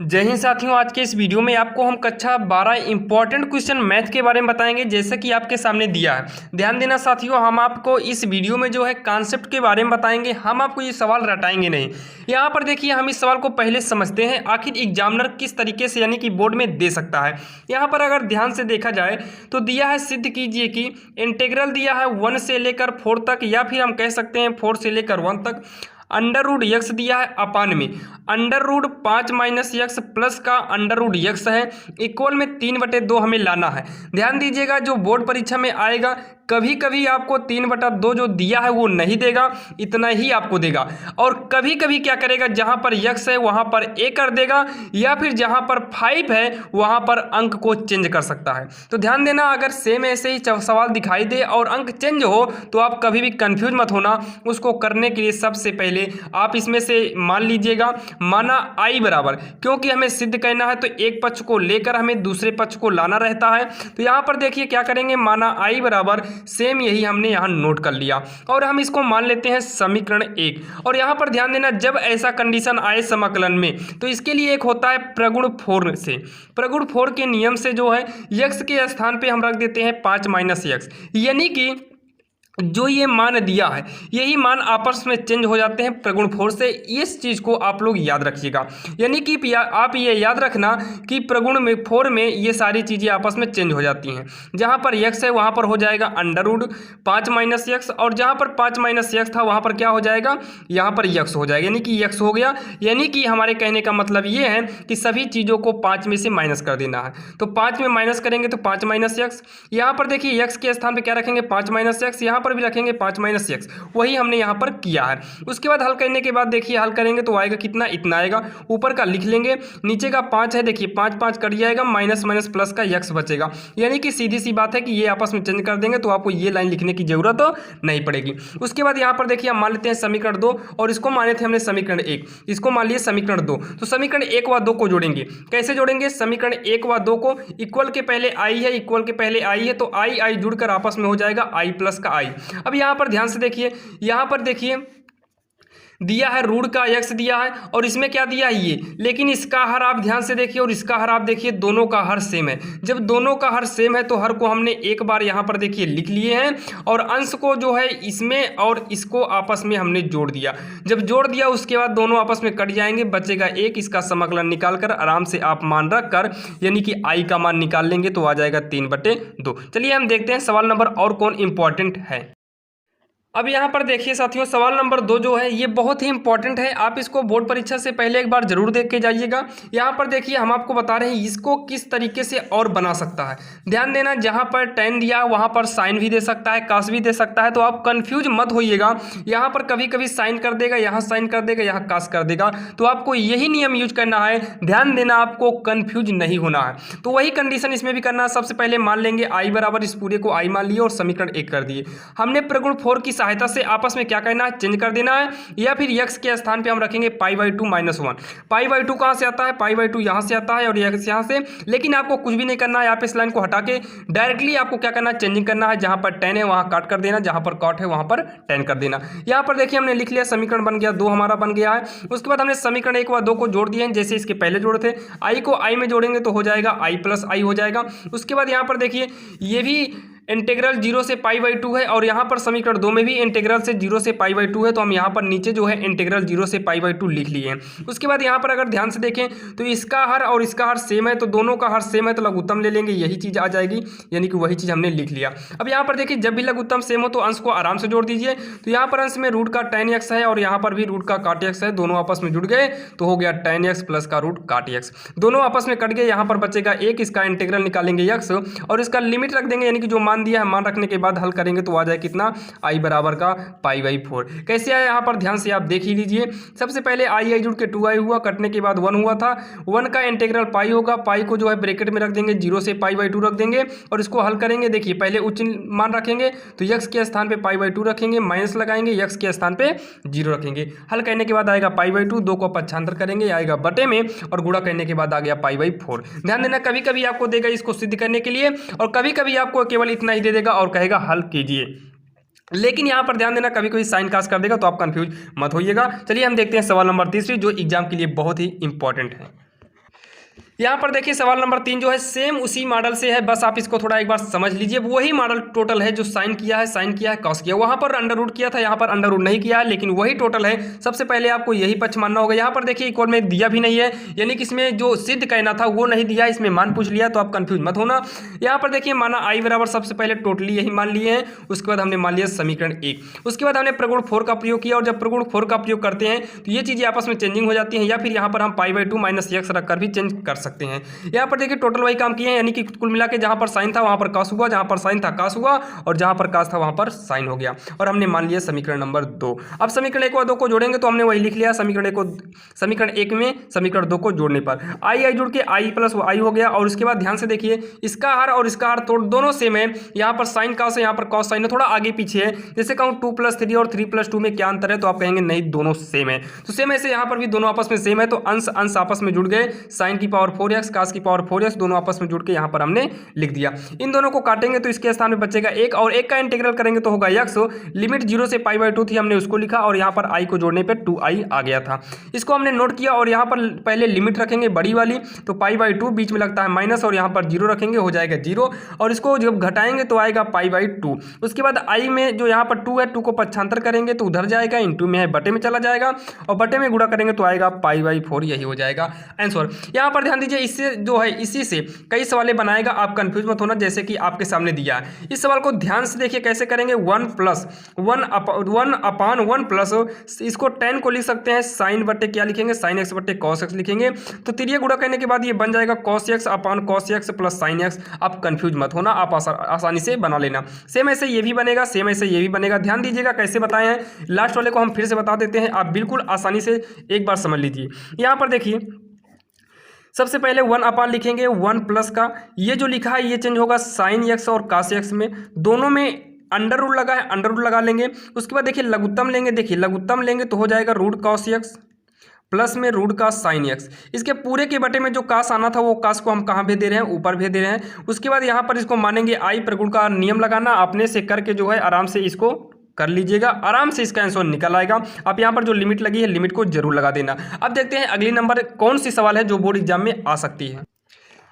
जय हिंद साथियों। आज के इस वीडियो में आपको हम कक्षा 12 इंपॉर्टेंट क्वेश्चन मैथ के बारे में बताएंगे, जैसे कि आपके सामने दिया है। ध्यान देना साथियों, हम आपको इस वीडियो में जो है कॉन्सेप्ट के बारे में बताएंगे, हम आपको ये सवाल रटाएंगे नहीं। यहाँ पर देखिए, हम इस सवाल को पहले समझते हैं आखिर एग्जामिनर किस तरीके से यानी कि बोर्ड में दे सकता है। यहाँ पर अगर ध्यान से देखा जाए तो दिया है, सिद्ध कीजिए कि इंटीग्रल दिया है 1 से लेकर 4 तक, या फिर हम कह सकते हैं 4 से लेकर 1 तक। अंडर रूट यक्स दिया है अपान में under root 5 minus x plus का अंडर रूट यक्स है, इक्वल में 3/2 हमें लाना है। ध्यान दीजिएगा, जो बोर्ड परीक्षा में आएगा कभी कभी आपको 3/2 जो दिया है वो नहीं देगा, इतना ही आपको देगा। और कभी कभी क्या करेगा, जहां पर यक्स है वहां पर ए कर देगा, या फिर जहां पर 5 है वहां पर अंक को चेंज कर सकता है। तो ध्यान देना, अगर सेम ऐसे ही सवाल दिखाई दे और अंक चेंज हो तो आप कभी भी कंफ्यूज मत होना। उसको करने के लिए सबसे पहले आप इसमें से मान लीजिएगा, माना आई बराबर, क्योंकि हमें सिद्ध करना है तो एक पक्ष को लेकर हमें दूसरे पक्ष को लाना रहता है। तो यहां पर देखिए क्या करेंगे, माना आई बराबर, सेम यही हमने यहां नोट कर लिया और हम इसको मान लेते हैं समीकरण 1। और यहां पर ध्यान देना, जब ऐसा कंडीशन आए समाकलन में तो इसके लिए एक होता है प्रगुण 4 से। प्रगुण 4 के नियम से जो है यक्स के स्थान पे हम रख देते हैं 5 माइनस यक्स, यानी कि जो ये मान दिया है यही मान आपस में चेंज हो जाते हैं प्रगुण 4 से। इस चीज़ को आप लोग याद रखिएगा, यानी कि आप ये याद रखना कि प्रगुण में 4 में ये सारी चीज़ें आपस में चेंज हो जाती हैं। जहाँ पर यक्स है वहाँ पर हो जाएगा अंडर रूट 5 माइनस यक्स, और जहाँ पर 5 माइनस यक्स था वहाँ पर क्या हो जाएगा, यहाँ पर यक्स हो जाएगा, यानी कि यक्स हो गया। यानी कि हमारे कहने का मतलब ये है कि सभी चीज़ों को 5 में से माइनस कर देना है। तो 5 में माइनस करेंगे तो 5 माइनस यक्स, यहाँ पर देखिए यक्स के स्थान पर क्या रखेंगे, 5 माइनस यक्स, यहाँ पर भी रखेंगे 5 माइनस यक्स, वही हमने यहाँ पर किया है। उसके बाद हल करने के बाद देखिए हल करेंगे तो आएगा कितना, इतना आएगा। ऊपर का लिख लेंगे, नीचे का 5 है, देखिए 5 5 कट जाएगा, माइनस माइनस प्लस का यक्स बचेगा। यानी कि सीधी सी बात है कि ये आपस में चेंज कर देंगे तो आपको ये लाइन लिखने की जरूरत तो नहीं पड़ेगी। उसके बाद यहाँ पर देखिए हम मान लेते हैं समीकरण 2, और इसको माने थे हमने समीकरण 1, इसको मान लिए समीकरण 2। तो समीकरण 1 व 2 को जोड़ेंगे, कैसे जोड़ेंगे, समीकरण 1 व 2 को इक्वल के पहले आई है, इक्वल के पहले आई है, तो आई आई जुड़कर आपस में हो जाएगा आई प्लस का आई। अब यहाँ पर ध्यान से देखिए, यहाँ पर देखिए दिया है रूट का एक्स दिया है, और इसमें क्या दिया है ये, लेकिन इसका हर आप ध्यान से देखिए और इसका हर आप देखिए, दोनों का हर सेम है। जब दोनों का हर सेम है तो हर को हमने एक बार यहाँ पर देखिए लिख लिए हैं, और अंश को जो है इसमें और इसको आपस में हमने जोड़ दिया। जब जोड़ दिया उसके बाद दोनों आपस में कट जाएंगे, बचेगा 1। इसका समाकलन निकाल कर आराम से आप मान रख कर यानी कि आई का मान निकाल लेंगे तो आ जाएगा 3/2। चलिए हम देखते हैं सवाल नंबर और कौन इंपॉर्टेंट है। अब यहाँ पर देखिए साथियों, सवाल नंबर 2 जो है ये बहुत ही इंपॉर्टेंट है, आप इसको बोर्ड परीक्षा से पहले एक बार जरूर देख के जाइएगा। यहाँ पर देखिए हम आपको बता रहे हैं इसको किस तरीके से और बना सकता है। ध्यान देना, जहाँ पर tan दिया वहाँ पर साइन भी दे सकता है, कास भी दे सकता है, तो आप कंफ्यूज मत होइएगा। यहाँ पर कभी कभी साइन कर देगा, यहाँ साइन कर देगा, यहाँ कास कर देगा, तो आपको यही नियम यूज करना है। ध्यान देना, आपको कंफ्यूज नहीं होना है। तो वही कंडीशन इसमें भी करना है। सबसे पहले मान लेंगे आई बराबर, इस पूरे को आई मान लिए और समीकरण 1 कर दिए। हमने प्रगुण 4 की सहायता से आपस में क्या करना है, चेंज कर देना है, या फिर यक्स के स्थान पे हम रखेंगे π/2 - 1। π/2 कहां से आता है, π/2 यहां से आता है और यक्स यहां से। लेकिन आपको कुछ भी नहीं करना है, आप इस लाइन को हटा के डायरेक्टली आपको क्या करना है, चेंजिंग करना है। जहां पर tan है वहां काट कर देना, जहां पर cot है वहां पर tan कर देना। यहां पर देखिए हमने लिख लिया, समीकरण बन गया 2 हमारा बन गया है। उसके बाद हमने समीकरण 1 व 2 को जोड़ दिए हैं, जैसे इसके पहले जोड़े थे। आई को आई में जोड़ेंगे तो हो जाएगा आई प्लस आई हो जाएगा। उसके बाद यहाँ पर देखिए ये भी इंटीग्रल 0 से π/2 है, और यहाँ पर समीकरण 2 में भी इंटीग्रल से 0 से π/2 है, तो हम यहाँ पर नीचे जो है इंटीग्रल 0 से π/2 लिख लिए हैं। उसके बाद यहाँ पर अगर ध्यान से देखें तो इसका हर और इसका हर सेम है, तो दोनों का हर सेम है तो लघुत्तम ले लेंगे, यही चीज़ आ जाएगी, यानी कि वही चीज़ हमने लिख लिया। अब यहाँ पर देखिए जब भी लघुत्तम सेम हो तो अंश को आराम से जोड़ दीजिए। तो यहाँ पर अंश में रूट का tan x है और यहाँ पर भी रूट का cot x है, दोनों आपस में जुड़ गए तो हो गया tan x प्लस का रूट cot x, दोनों आपस में कट गए। यहाँ पर बचेगा 1, इसका इंटीग्रल निकालेंगे x और इसका लिमिट रख देंगे, यानी कि जो मान दिया है मान रखने के बाद हल करेंगे तो आ जाए कितना, आई बराबर का π/4। कैसे आया यहाँ पर ध्यान से आप देख ही लीजिए। सबसे पहले आई आई जुड़ के 2i हुआ, कटने के बाद 1 हुआ था। 1 का इंटीग्रल पाई होगा, पाई को जो है ब्रैकेट में रख देंगे, 0 से π/2 रख देंगे और इसको हल करेंगे। देखिए पहले उच्च मान रखेंगे तो यक्स के स्थान पे π/2 रखेंगे, माइनस लगाएंगे, यक्स के स्थान पे 0 रखेंगे। हल करने के बाद आएगा π/2, 2 को पक्षांतर करेंगे आएगा बटे में, और गुणा करने के बाद आ गया π/4। ध्यान देना, कभी कभी आपको देगा इसको सिद्ध करने के लिए और कभी कभी आपको केवल इतना ही दे देगा और कहेगा हल कीजिए। लेकिन यहाँ पर ध्यान देना, कभी कोई साइन कास्ट कर देगा तो आप कंफ्यूज मत होइएगा। चलिए हम देखते हैं सवाल नंबर 3, जो एग्जाम के लिए बहुत ही इंपॉर्टेंट है। यहाँ पर देखिए सवाल नंबर 3 जो है सेम उसी मॉडल से है, बस आप इसको थोड़ा एक बार समझ लीजिए। वही मॉडल टोटल है जो साइन किया है कॉस किया, वहाँ पर अंडर रूट किया था, यहाँ पर अंडर रूट नहीं किया है, लेकिन वही टोटल है। सबसे पहले आपको यही पक्ष मानना होगा। यहाँ पर देखिए इक्वल में दिया भी नहीं है, यानी कि इसमें जो सिद्ध कहना था वो नहीं दिया, इसमें मान पूछ लिया, तो आप कंफ्यूज मत होना। यहाँ पर देखिए माना आई बराबर सबसे पहले टोटली यही मान लिए हैं, उसके बाद हमने मान लिया समीकरण 1, उसके बाद हमने प्रगुण 4 का प्रयोग किया। और जब प्रगुण 4 का प्रयोग करते हैं तो ये चीज़ें आपस में चेंजिंग हो जाती हैं, या फिर यहाँ पर हम π/2 माइनस एक्स रखकर भी चेंज कर सकते हैं। यहाँ पर देखिए टोटल वही काम किए हैं, यानी कि कुल मिला के जहाँ पर साइन था वहाँ पर कॉस हुआ, जहाँ पर साइन था कॉस हुआ, और जहाँ पर कॉस था वहाँ पर साइन हो गया। और हमने मान लिया समीकरण नंबर 2। अब समीकरण 1 और 2 को जोड़ेंगे तो हमने वही लिख लिया, समीकरण 1 में समीकरण 2 को जोड़ने पर आई जुड़ के आई प्लस आई हो गया। और उसके बाद ध्यान से देखिए इसका हर और इसका हर तो दोनों सेम है। यहाँ पर साइन कॉस है, यहाँ पर कॉस साइन है, थोड़ा आगे पीछे है। जैसे कहूँ 2 + 3 और 3 + 2 में क्या अंतर है, तो आप कहेंगे नहीं दोनों सेम है। तो सेम ऐसे यहाँ पर भी दोनों आपस में सेम है, तो अंश अंश आपस में जुड़ गए, साइन की पावर 4x कॉस की पावर 4x दोनों आपस में जुड़ के यहाँ पर हमने लिख दिया। इन दोनों को काटेंगे तो इसके स्थान में बचेगा 1, और 1 का इंटीग्रल करेंगे तो होगा x। लिमिट 0 से π/2 थी, हमने उसको लिखा, और यहाँ पर i को जोड़ने पे 2i आ गया था। इसको हमने नोट किया, और यहाँ पर पहले लिमिट रखेंगे बड़ी वाली, तो π/2 बीच में लगता है माइनस, और यहाँ पर 0 रखेंगे हो जाएगा 0, और इसको जब घटाएंगे तो आएगा π/2। उसके बाद i में जो यहाँ पर 2 है, 2 को पक्षांतर करेंगे तो उधर जाएगा, इंटू में है बटे में चला जाएगा, और बटे में गुणा करेंगे तो आएगा π/4, यही हो जाएगा आंसर। यहाँ पर ध्यान दीजिए, इससे जो है इसी से कई सवाल बनाएगा, आप कंफ्यूज मत होना, जैसे कि आपके सामने दिया है। इस सवाल को ध्यान से देखिए कैसे करेंगे, 1 प्लस इसको tan को लिख सकते हैं साइन बटे क्या लिखेंगे, साइन एक्स बटे कॉस एक्स लिखेंगे। तो तिरिया गुणा करने के बाद ये बन जाएगा cos x अपान cos x plus sine x. आप कंफ्यूज मत होना, आप आसानी से बना लेना। सेम ऐसे ये भी बनेगा, सेम ऐसे ये भी बनेगा। ध्यान दीजिएगा कैसे बताए हैं, लास्ट वाले को हम फिर से बता देते हैं, आप बिल्कुल आसानी से एक बार समझ लीजिए। यहाँ पर देखिए सबसे पहले 1 अपान लिखेंगे, 1 प्लस का ये जो लिखा है ये चेंज होगा साइन एक्स और कास एक्स में, दोनों में अंडर रूट लगा है, अंडर रूट लगा लेंगे। उसके बाद देखिए लघुत्तम लेंगे, देखिए लघुत्तम लेंगे तो हो जाएगा रूट कॉस एक्स प्लस में रूट का साइन एक्स। इसके पूरे के बटे में जो कास आना था वो कास को हम कहाँ भेज दे रहे हैं, ऊपर भेज दे रहे हैं। उसके बाद यहाँ पर इसको मानेंगे आई, प्रगुण का नियम लगाना, अपने से करके जो है आराम से इसको कर लीजिएगा, आराम से इसका आंसर निकल आएगा। आप यहाँ पर जो लिमिट लगी है लिमिट को जरूर लगा देना। अब देखते हैं अगली नंबर कौन सी सवाल है जो बोर्ड एग्जाम में आ सकती है।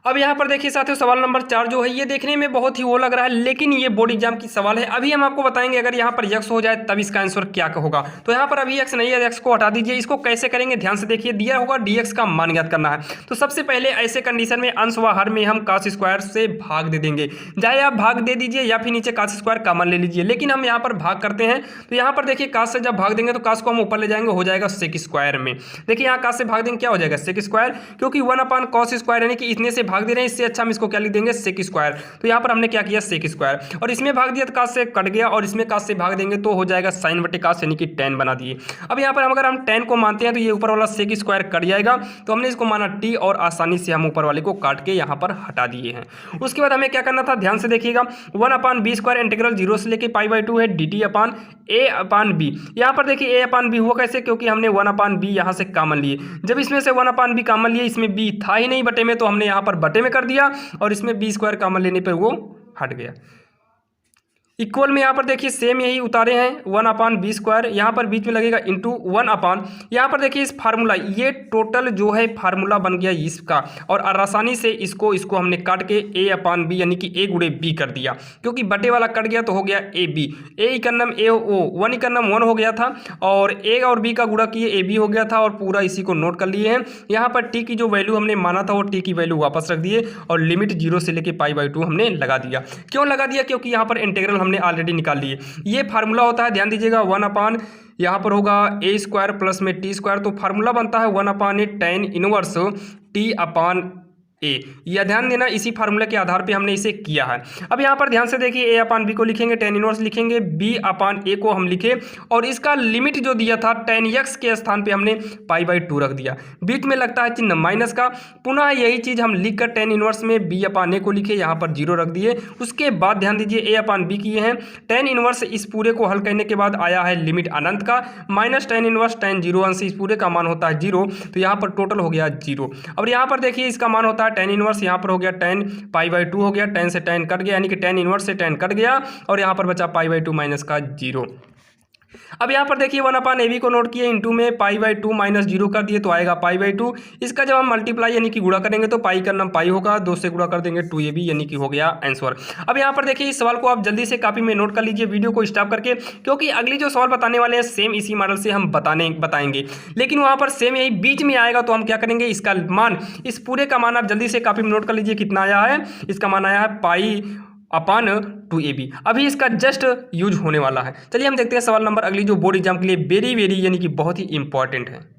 अब यहाँ पर देखिए साथियों सवाल नंबर 4 जो है ये देखने में बहुत ही वो लग रहा है, लेकिन ये बोर्ड एग्जाम की सवाल है। अभी हम आपको बताएंगे अगर यहाँ पर x हो जाए तब इसका आंसर क्या होगा। तो यहाँ पर अभी x नहीं है, x को हटा दीजिए। इसको कैसे करेंगे ध्यान से देखिए, दिया होगा dx का मान ज्ञात करना है। तो सबसे पहले ऐसे कंडीशन में अंश व हर में हम cos स्क्वायर से भाग दे देंगे, चाहे आप भाग दे दीजिए या फिर नीचे cos स्क्वायर कॉमन ले लीजिए, लेकिन हम यहाँ पर भाग करते हैं। तो यहाँ पर देखिए cos से जब भाग देंगे तो cos को हम ऊपर ले जाएंगे, हो जाएगा sec स्क्वायर में। देखिए यहाँ cos से भाग देंगे क्या हो जाएगा sec स्क्वायर, क्योंकि 1 अपान cos स्क्वायर यानी कि इतने से भाग दे रहे हैं, इससे अच्छा हम इसको क्या लिख देंगे sec स्क्वायर। तो यहाँ पर हमने क्या किया sec स्क्वायर, और इसमें भाग दिया तो cos से कट गया, और इसमें cos से भाग देंगे तो हो जाएगा sin बटे cos यानी कि tan बना दिए। अब यहाँ पर अगर हम tan को मानते हैं तो ये ऊपर वाला sec स्क्वायर कट जाएगा, तो हमने इसको माना t और आसानी से हम ऊपर वाले को काट के यहाँ पर हटा दिए हैं। उसके बाद हमें क्या करना था ध्यान से देखिएगा, 1 अपान बी स्क्वायर इंटीग्रल 0 से लेके π/2 है dt upon a upon b। यहाँ पर देखिए a अपान b हुआ कैसे, क्योंकि हमने 1 अपान b यहाँ से कॉमन लिए। जब इसमें से 1 अपान b कॉमन लिए, इसमें b था ही नहीं बटे में, तो हमने यहाँ पर बटे में कर दिया, और इसमें b स्क्वायर कॉमन लेने पर वो हट गया। इक्वल में यहाँ पर देखिए सेम यही उतारे हैं, 1 अपान बी स्क्वायर, यहाँ पर बीच में लगेगा इंटू 1 अपान। यहाँ पर देखिए इस फार्मूला, ये टोटल जो है फार्मूला बन गया इसका, और आसानी से इसको हमने काट के a अपान बी यानी कि a गुणे b कर दिया, क्योंकि बटे वाला कट गया तो हो गया ए बी, ए इकन्नम ए ओ 1 इकन्नम 1 हो गया था, और a और b का गुणा किए ए बी हो गया था, और पूरा इसी को नोट कर लिए हैं। यहाँ पर t की जो वैल्यू हमने माना था वो t की वैल्यू वापस रख दिए, और लिमिट 0 से लेके π/2 हमने लगा दिया। क्यों लगा दिया, क्योंकि यहाँ पर इंटीग्रल हमने ऑलरेडी निकाल लिए। ये फार्मूला होता है, ध्यान दीजिएगा, 1 अपान यहाँ पर होगा a स्क्वायर प्लस में t स्क्वायर, तो फार्मूला बनता है 1 अपान ए tan इनवर्स t अपान ए। यह ध्यान देना, इसी फार्मूले के आधार पे हमने इसे किया है। अब यहाँ पर ध्यान से देखिए a अपान बी को लिखेंगे, tan इनवर्स लिखेंगे, b अपान ए को हम लिखे, और इसका लिमिट जो दिया था tan x के स्थान पे हमने π/2 रख दिया। बीच में लगता है चिन्ह माइनस का, पुनः यही चीज़ हम लिख कर tan इनवर्स में b अपान ए को लिखे, यहाँ पर 0 रख दिए। उसके बाद ध्यान दीजिए a अपान बी किए हैं, tan इनवर्स इस पूरे को हल करने के बाद आया है लिमिट अनंत का, माइनस tan इनवर्स tan 0 अंश इस पूरे का मान होता है 0, तो यहाँ पर टोटल हो गया 0। और यहाँ पर देखिए इसका मान होता है tan इनवर्स, यहाँ पर हो गया tan π/2 हो गया, tan से tan कट गया, यानी कि tan इनवर्स से tan कट गया, और यहाँ पर बचा π/2 माइनस का 0। अब यहाँ पर देखिए 1/AB को नोट किए, इंटू में π/2 माइनस 0 कर दिए तो आएगा π/2। इसका जब हम मल्टीप्लाई यानी कि गुणा करेंगे तो पाई का नाम पाई होगा, 2 से गुणा कर देंगे 2AB यानी कि हो गया आंसर। अब यहाँ पर देखिए इस सवाल को आप जल्दी से कॉपी में नोट कर लीजिए वीडियो को स्टॉप करके, क्योंकि अगली जो सवाल बताने वाले हैं सेम इसी मॉडल से हम बताएंगे, लेकिन वहाँ पर सेम यही बीच में आएगा। तो हम क्या करेंगे, इसका मान, इस पूरे का मान आप जल्दी से कॉपी में नोट कर लीजिए। कितना आया है, इसका मान आया है π/2AB। अभी इसका जस्ट यूज होने वाला है। चलिए हम देखते हैं सवाल नंबर अगली जो बोर्ड एग्जाम के लिए वेरी यानी कि बहुत ही इंपॉर्टेंट है।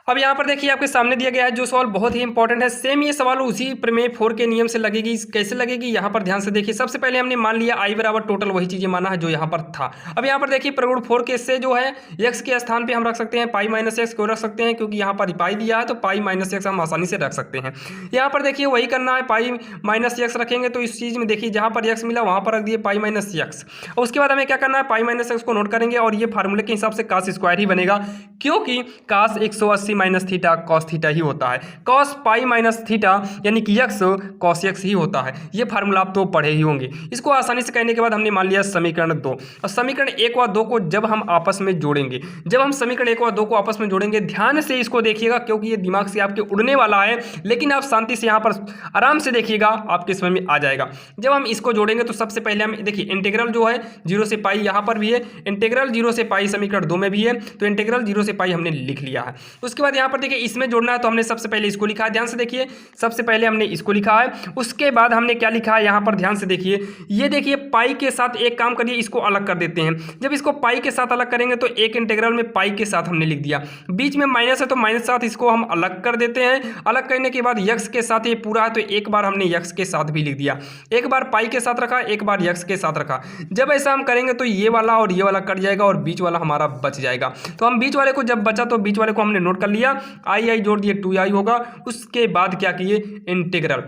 अब यहाँ पर देखिए आपके सामने दिया गया है जो सवाल बहुत ही इंपॉर्टेंट है। सेम ये सवाल उसी प्रमेय 4 के नियम से लगेगी। कैसे लगेगी, यहाँ पर ध्यान से देखिए। सबसे पहले हमने मान लिया I बराबर टोटल वही चीजें माना है जो यहाँ पर था। अब यहाँ पर देखिए प्रगुण 4 के से जो है x के स्थान पे हम रख सकते हैं π-x, क्यों रख सकते हैं, क्योंकि यहाँ पर पाई दिया है तो π-x हम आसानी से रख सकते हैं। यहाँ पर देखिए वही करना है, π-x रखेंगे तो इस चीज में देखिए जहाँ पर x मिला वहाँ पर रख दिए π-x। उसके बाद हमें क्या करना है, π-x को नोट करेंगे और ये फार्मूले के हिसाब से cos स्क्वायर ही बनेगा, क्योंकि cos 180 minus theta cos theta ही होता है। cos पाई माइनस थीटा यानी कि x cos x ही होता है। ये फार्मूला आप तो पढ़े ही होंगे। इसको आसानी से कहने के बाद हमने मान लिया समीकरण 2, और समीकरण 1 व 2 को जब हम आपस में जोड़ेंगे, जब हम समीकरण 1 व 2 को आपस में जोड़ेंगे, ध्यान से इसको देखिएगा क्योंकि ये दिमाग से आपके उड़ने वाला है, लेकिन आप शांति से यहाँ पर आराम से देखिएगा, आपके समझ में आ जाएगा। जब हम इसको जोड़ेंगे तो सबसे पहले हम देखिए इंटीग्रल जो है 0 से पाई यहाँ पर भी है, इंटीग्रल 0 से पाई समीकरण 2 में भी है, तो इंटीग्रल 0 से पाई हमने लिख लिया है। उसके बाद यहाँ पर देखिए इसमें जोड़ना है तो हमने सबसे पहले इसको लिखा है। ध्यान से देखिए, सबसे पहले हमने इसको लिखा है, उसके बाद हमने क्या लिखा है यहाँ पर ध्यान से देखिए। ये देखिए पाई के साथ एक काम करिए, इसको अलग कर देते हैं। जब इसको पाई के साथ अलग करेंगे तो एक इंटीग्रल में पाई के साथ हमने लिख दिया, बीच में माइनस है तो माइनस के साथ इसको हम अलग कर देते हैं। अलग करने के बाद यक्स के साथ ये पूरा है तो एक बार हमने यक्स के साथ भी लिख दिया, एक बार पाई के साथ रखा, एक बार यक्स के साथ रखा। जब ऐसा हम करेंगे तो ये वाला और ये वाला कट जाएगा और बीच वाला हमारा बच जाएगा। तो हम बीच वाले को जब बचा तो बीच वाले को हमने नोट कर लिया, आई जोड़ दिए 2i होगा। उसके बाद क्या किए, इंटीग्रल।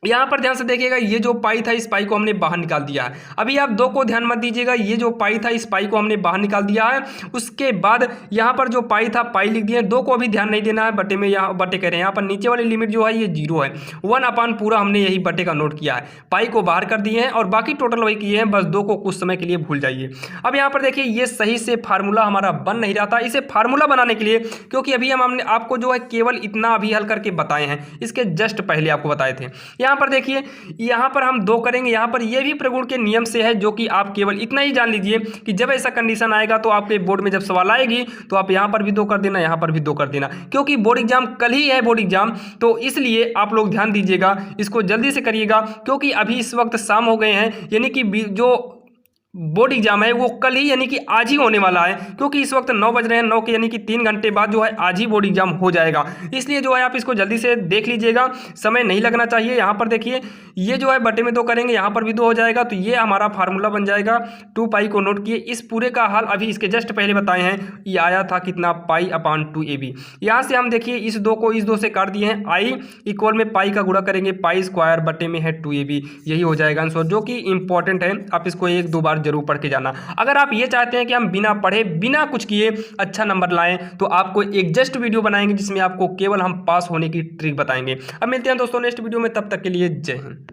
यहाँ पर ध्यान से देखिएगा, ये जो पाई था इस पाई को हमने बाहर निकाल दिया है। अभी आप 2 को ध्यान मत दीजिएगा, ये जो पाई था इस पाई को हमने बाहर निकाल दिया है। उसके बाद यहाँ पर जो पाई था पाई लिख दिए, 2 को अभी ध्यान नहीं देना है, बटे में यहाँ बटे कह रहे हैं। यहाँ पर नीचे वाली लिमिट जो है ये 0 है, 1 पूरा हमने यही बटे का नोट किया है। पाई को बाहर कर दिए हैं और बाकी टोटल वही किए हैं, बस 2 को कुछ समय के लिए भूल जाइए। अब यहाँ पर देखिए ये सही से फार्मूला हमारा बन नहीं रहा था। इसे फार्मूला बनाने के लिए, क्योंकि अभी हमने आपको जो है केवल इतना अभी हल करके बताए हैं, इसके जस्ट पहले आपको बताए थे। यहाँ पर देखिए यहाँ पर हम 2 करेंगे, यहाँ पर ये भी प्रगुण के नियम से है, जो कि आप केवल इतना ही जान लीजिए कि जब ऐसा कंडीशन आएगा तो आपके बोर्ड में जब सवाल आएगी तो आप यहाँ पर भी 2 कर देना, यहाँ पर भी 2 कर देना, क्योंकि बोर्ड एग्जाम कल ही है बोर्ड एग्जाम, तो इसलिए आप लोग ध्यान दीजिएगा, इसको जल्दी से करिएगा, क्योंकि अभी इस वक्त शाम हो गए हैं, यानी कि जो बोर्ड एग्जाम है वो कल ही यानी कि आज ही होने वाला है, क्योंकि इस वक्त 9 बज रहे हैं, 9 के यानी कि 3 घंटे बाद जो है आज ही बोर्ड एग्जाम हो जाएगा। इसलिए जो है आप इसको जल्दी से देख लीजिएगा, समय नहीं लगना चाहिए। यहाँ पर देखिए ये जो है बटे में 2 करेंगे, यहाँ पर भी 2 हो जाएगा, तो ये हमारा फार्मूला बन जाएगा। 2 पाई को नोट किए, इस पूरे का हल अभी इसके जस्ट पहले बताए हैं, ये आया था कितना, π/2ab। यहाँ से हम देखिए इस 2 को इस 2 से काट दिए हैं, i इक्वल में पाई का गुणा करेंगे, पाई स्क्वायर बटे में है 2ab, यही हो जाएगा आंसर, जो कि इंपॉर्टेंट है। आप इसको 1-2 बार जरूर पढ़ के जाना। अगर आप ये चाहते हैं कि हम बिना पढ़े बिना कुछ किए अच्छा नंबर लाएं, तो आपको एक जस्ट वीडियो बनाएंगे जिसमें आपको केवल हम पास होने की ट्रिक बताएंगे। अब मिलते हैं दोस्तों नेक्स्ट वीडियो में, तब तक के लिए जय हिंद।